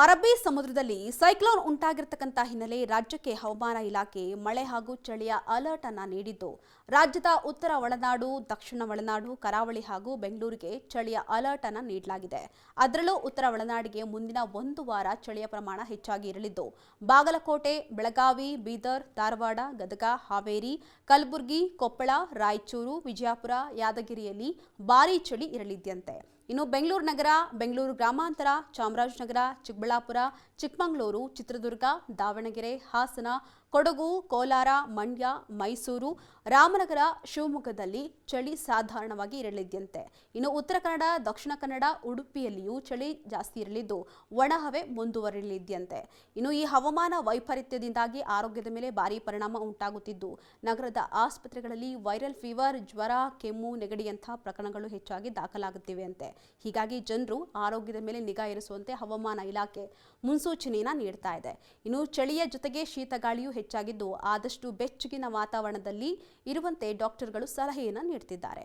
ಅರಬ್ಬಿ ಸಮುದ್ರದಲ್ಲಿ ಸೈಕ್ಲೋನ್ ಉಂಟಾಗಿರತಕ್ಕಂತ ಹಿನ್ನೆಲೆ ರಾಜ್ಯಕ್ಕೆ ಹವಾಮಾನ ಇಲಾಖೆ ಮಳೆ ಹಾಗೂ ಚಳಿಯ ಅಲರ್ಟ್ ಅನ್ನು ನೀಡಿದ್ದು, ರಾಜ್ಯದ ಉತ್ತರ ಒಳನಾಡು, ದಕ್ಷಿಣ ಒಳನಾಡು, ಕರಾವಳಿ ಹಾಗೂ ಬೆಂಗಳೂರಿಗೆ ಚಳಿಯ ಅಲರ್ಟ್ ಅನ್ನು ನೀಡಲಾಗಿದೆ. ಅದರಲ್ಲೂ ಉತ್ತರ ಒಳನಾಡಿಗೆ ಮುಂದಿನ ಒಂದು ವಾರ ಚಳಿಯ ಪ್ರಮಾಣ ಹೆಚ್ಚಾಗಿ ಇರಲಿದ್ದು, ಬಾಗಲಕೋಟೆ, ಬೆಳಗಾವಿ, ಬೀದರ್, ಧಾರವಾಡ, ಗದಗ, ಹಾವೇರಿ, ಕಲಬುರಗಿ, ಕೊಪ್ಪಳ, ರಾಯಚೂರು, ವಿಜಯಪುರ, ಯಾದಗಿರಿಯಲ್ಲಿ ಭಾರೀ ಚಳಿ ಇರಲಿದೆಯಂತೆ. ಇನ್ನು ಬೆಂಗಳೂರು ನಗರ, ಬೆಂಗಳೂರು ಗ್ರಾಮಾಂತರ, ಚಾಮರಾಜನಗರ, ಚಿಕ್ಕಬಳ್ಳಾಪುರ, ಚಿಕ್ಕಮಗಳೂರು, ಚಿತ್ರದುರ್ಗ, ದಾವಣಗೆರೆ, ಹಾಸನ, ಕೊಡಗು, ಕೋಲಾರ, ಮಂಡ್ಯ, ಮೈಸೂರು, ರಾಮನಗರ, ಶಿವಮೊಗ್ಗದಲ್ಲಿ ಚಳಿ ಸಾಧಾರಣವಾಗಿ ಇರಲಿದೆಯಂತೆ. ಇನ್ನು ಉತ್ತರ ಕನ್ನಡ, ದಕ್ಷಿಣ ಕನ್ನಡ, ಉಡುಪಿಯಲ್ಲಿಯೂ ಚಳಿ ಜಾಸ್ತಿ ಇರಲಿದ್ದು, ಒಣಹವೆ ಮುಂದುವರಿಯಲಿದೆಯಂತೆ. ಇನ್ನು ಈ ಹವಾಮಾನ ವೈಪರೀತ್ಯದಿಂದಾಗಿ ಆರೋಗ್ಯದ ಮೇಲೆ ಭಾರೀ ಪರಿಣಾಮ ಉಂಟಾಗುತ್ತಿದ್ದು, ನಗರದ ಆಸ್ಪತ್ರೆಗಳಲ್ಲಿ ವೈರಲ್ ಫೀವರ್, ಜ್ವರ, ಕೆಮ್ಮು, ನೆಗಡಿಯಂತಹ ಪ್ರಕರಣಗಳು ಹೆಚ್ಚಾಗಿ ದಾಖಲಾಗುತ್ತಿವೆ ಅಂತೆ. ಹೀಗಾಗಿ ಜನರು ಆರೋಗ್ಯದ ಮೇಲೆ ನಿಗಾ ಇರಿಸುವಂತೆ ಹವಾಮಾನ ಇಲಾಖೆ ಮುನ್ಸೂಚನೆಯನ್ನ ನೀಡ್ತಾ ಇದೆ. ಇನ್ನು ಚಳಿಯ ಜೊತೆಗೆ ಶೀತಗಾಳಿಯೂ ಹೆಚ್ಚಾಗಿದ್ದು, ಆದಷ್ಟು ಬೆಚ್ಚಗಿನ ವಾತಾವರಣದಲ್ಲಿ ಇರುವಂತೆ ಡಾಕ್ಟರ್ಗಳು ಸಲಹೆಯನ್ನ ನೀಡುತ್ತಿದ್ದಾರೆ.